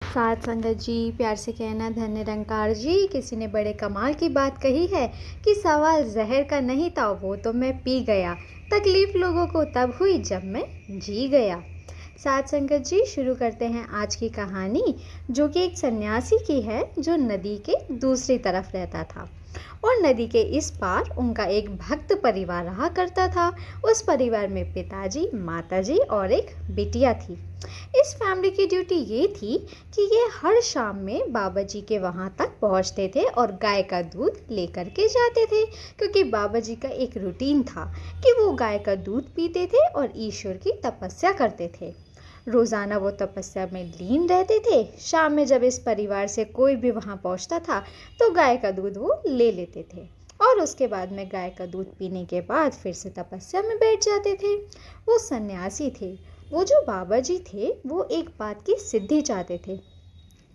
साथ संगत जी, प्यार से कहना धन्य निरंकार जी। किसी ने बड़े कमाल की बात कही है कि सवाल जहर का नहीं था, वो तो मैं पी गया। तकलीफ लोगों को तब हुई जब मैं जी गया। साथ संगत जी, शुरू करते हैं आज की कहानी, जो कि एक सन्यासी की है जो नदी के दूसरी तरफ रहता था। और नदी के इस पार उनका एक भक्त परिवार रहा करता था। उस परिवार में पिताजी, माताजी और एक बिटिया थी। इस फैमिली की ड्यूटी ये थी कि ये हर शाम में बाबा जी के वहाँ तक पहुँचते थे और गाय का दूध लेकर के जाते थे, क्योंकि बाबा जी का एक रूटीन था कि वो गाय का दूध पीते थे और ईश्वर की तपस्या करते थे। रोज़ाना वो तपस्या में लीन रहते थे। शाम में जब इस परिवार से कोई भी वहाँ पहुँचता था तो गाय का दूध वो ले लेते थे और उसके बाद में गाय का दूध पीने के बाद फिर से तपस्या में बैठ जाते थे। वो सन्यासी थे। वो जो बाबा जी थे वो एक बात की सिद्धि चाहते थे।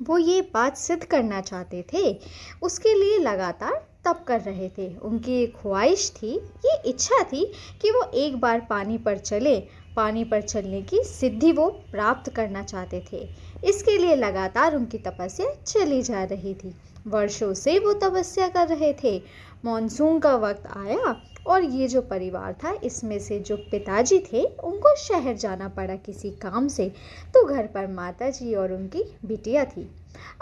वो ये बात सिद्ध करना चाहते थे, उसके लिए लगातार तप कर रहे थे। उनकी एक ख्वाहिश थी, ये इच्छा थी कि वो एक बार पानी पर चले। पानी पर चलने की सिद्धि वो प्राप्त करना चाहते थे। इसके लिए लगातार उनकी तपस्या चली जा रही थी। वर्षों से वो तपस्या कर रहे थे। मॉनसून का वक्त आया और ये जो परिवार था, इसमें से जो पिताजी थे उनको शहर जाना पड़ा किसी काम से। तो घर पर माताजी और उनकी बिटिया थी।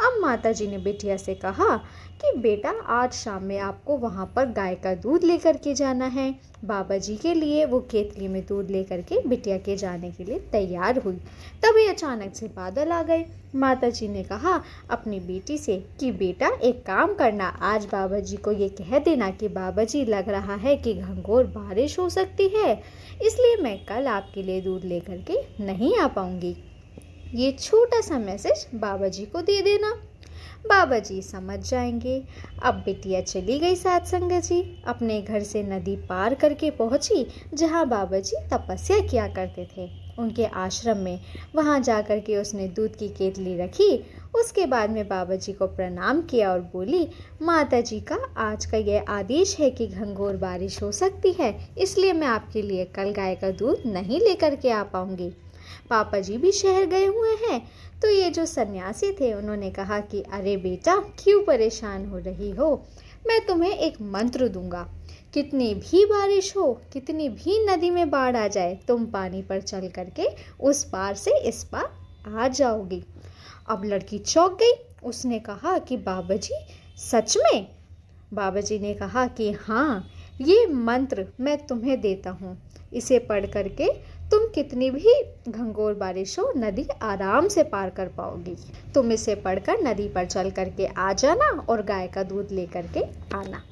अब माताजी ने बिटिया से कहा कि बेटा, आज शाम में आपको वहाँ पर गाय का दूध लेकर के जाना है। बाबा जी के लिए वो केतली में दूध लेकर के बिटिया के जाने के लिए तैयार हुई। तभी अचानक से बादल आ गए। माताजी ने कहा अपनी बेटी से कि बेटा, एक काम करना, आज बाबा जी को ये कह देना कि बाबा जी, लग रहा है कि घंघोर बारिश हो सकती है, इसलिए मैं कल आपके लिए दूध लेकर के नहीं आ पाऊंगी। ये छोटा सा मैसेज बाबा जी को दे देना, बाबा जी समझ जाएंगे। अब बिटिया चली गई साथ संगत जी, अपने घर से नदी पार करके पहुंची जहां बाबा जी तपस्या किया करते थे, उनके आश्रम में। वहां जाकर के उसने दूध की केतली रखी। उसके बाद में बाबा जी को प्रणाम किया और बोली, माता जी का आज का यह आदेश है कि घंघोर बारिश हो सकती है, इसलिए मैं आपके लिए कल गाय का दूध नहीं लेकर के आ पाऊंगी। पापा जी भी शहर गए हुए हैं। तो ये जो सन्यासी थे उन्होंने कहा कि अरे बेटा, क्यों परेशान हो रही हो, मैं तुम्हें एक मंत्र दूंगा। कितनी भी बारिश हो, कितनी भी नदी में बाढ़ आ जाए, तुम पानी पर चल करके उस पार से इस पार आ जाओगी। अब लड़की चौंक गई। उसने कहा कि बाबा जी, सच में? बाबा जी ने कहा कि हाँ, ये मंत्र मैं तुम्हें देता हूँ। इसे पढ़ करके तुम कितनी भी घंघोर बारिश हो, नदी आराम से पार कर पाओगी। तुम इसे पढ़कर नदी पर चल करके आ जाना और गाय का दूध लेकर के आना।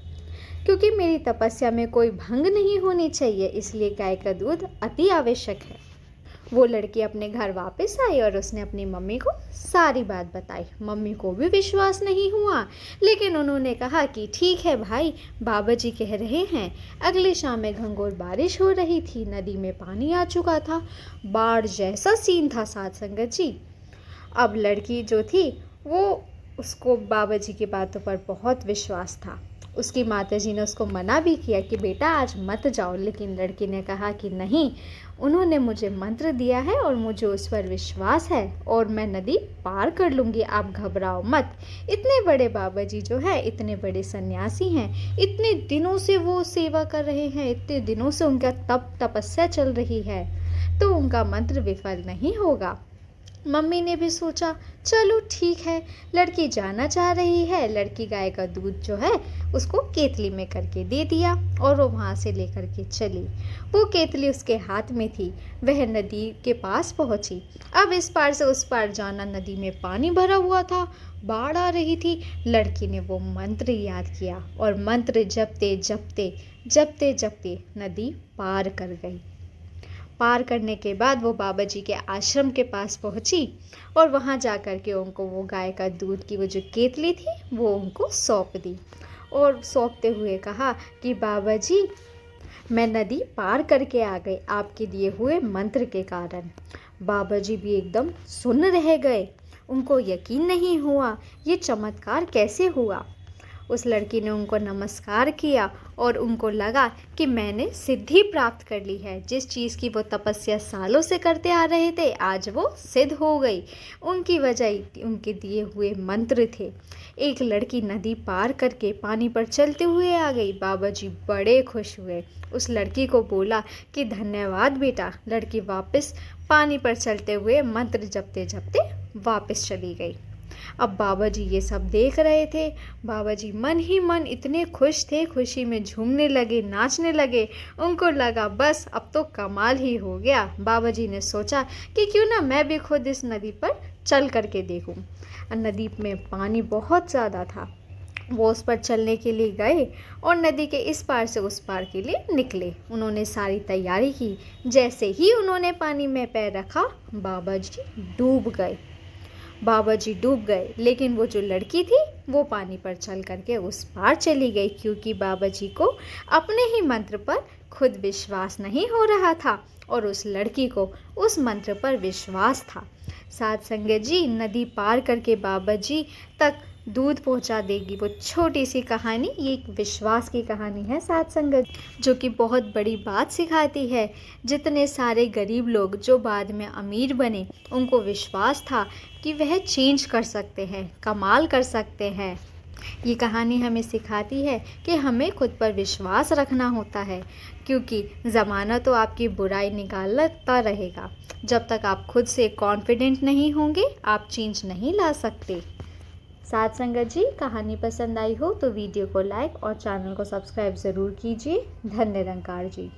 क्योंकि मेरी तपस्या में कोई भंग नहीं होनी चाहिए, इसलिए गाय का दूध अति आवश्यक है। वो लड़की अपने घर वापस आई और उसने अपनी मम्मी को सारी बात बताई। मम्मी को भी विश्वास नहीं हुआ, लेकिन उन्होंने कहा कि ठीक है भाई, बाबा जी कह रहे हैं। अगली शाम में घंघोर बारिश हो रही थी, नदी में पानी आ चुका था, बाढ़ जैसा सीन था साथ संगत जी। अब लड़की जो थी वो, उसको बाबा जी की बातों पर बहुत विश्वास था। उसकी माताजी ने उसको मना भी किया कि बेटा आज मत जाओ, लेकिन लड़की ने कहा कि नहीं, उन्होंने मुझे मंत्र दिया है और मुझे उस पर विश्वास है और मैं नदी पार कर लूँगी, आप घबराओ मत। इतने बड़े बाबा जी जो है, इतने बड़े सन्यासी हैं, इतने दिनों से वो सेवा कर रहे हैं, इतने दिनों से उनका तपस्या चल रही है, तो उनका मंत्र विफल नहीं होगा। मम्मी ने भी सोचा चलो ठीक है, लड़की जाना चाह रही है। लड़की गाय का दूध जो है उसको केतली में करके दे दिया और वो वहाँ से लेकर के चली। वो केतली उसके हाथ में थी। वह नदी के पास पहुँची। अब इस पार से उस पार जाना, नदी में पानी भरा हुआ था, बाढ़ आ रही थी। लड़की ने वो मंत्र याद किया और मंत्र जपते जपते जपते जपते नदी पार कर गई। पार करने के बाद वो बाबा जी के आश्रम के पास पहुंची और वहां जाकर के उनको वो गाय का दूध की वो जो केतली थी वो उनको सौंप दी और सौंपते हुए कहा कि बाबा जी, मैं नदी पार करके आ गई आपके दिए हुए मंत्र के कारण। बाबा जी भी एकदम सुन्न रह गए। उनको यकीन नहीं हुआ ये चमत्कार कैसे हुआ। उस लड़की ने उनको नमस्कार किया और उनको लगा कि मैंने सिद्धि प्राप्त कर ली है। जिस चीज़ की वो तपस्या सालों से करते आ रहे थे, आज वो सिद्ध हो गई। उनकी वजह उनके दिए हुए मंत्र थे। एक लड़की नदी पार करके पानी पर चलते हुए आ गई। बाबा जी बड़े खुश हुए। उस लड़की को बोला कि धन्यवाद बेटा। लड़की वापस पानी पर चलते हुए मंत्र जपते जपते वापस चली गई। अब बाबा जी ये सब देख रहे थे। बाबा जी मन ही मन इतने खुश थे, खुशी में झूमने लगे, नाचने लगे। उनको लगा बस अब तो कमाल ही हो गया। बाबा जी ने सोचा कि क्यों ना मैं भी खुद इस नदी पर चल करके देखूं। नदी में पानी बहुत ज़्यादा था। वो उस पर चलने के लिए गए और नदी के इस पार से उस पार के लिए निकले। उन्होंने सारी तैयारी की। जैसे ही उन्होंने पानी में पैर रखा, बाबा जी डूब गए। बाबा जी डूब गए, लेकिन वो जो लड़की थी वो पानी पर चल करके उस पार चली गई, क्योंकि बाबा जी को अपने ही मंत्र पर खुद विश्वास नहीं हो रहा था और उस लड़की को उस मंत्र पर विश्वास था। साथ संगत जी, नदी पार करके बाबा जी तक दूध पहुंचा देगी वो छोटी सी कहानी, ये एक विश्वास की कहानी है साथ संगत, जो कि बहुत बड़ी बात सिखाती है। जितने सारे गरीब लोग जो बाद में अमीर बने, उनको विश्वास था कि वह चेंज कर सकते हैं, कमाल कर सकते हैं। ये कहानी हमें सिखाती है कि हमें खुद पर विश्वास रखना होता है, क्योंकि ज़माना तो आपकी बुराई निकालता रहेगा। जब तक आप खुद से कॉन्फिडेंट नहीं होंगे, आप चेंज नहीं ला सकते। साथ संगत जी, कहानी पसंद आई हो तो वीडियो को लाइक और चैनल को सब्सक्राइब ज़रूर कीजिए। धन्य निरंकार जी।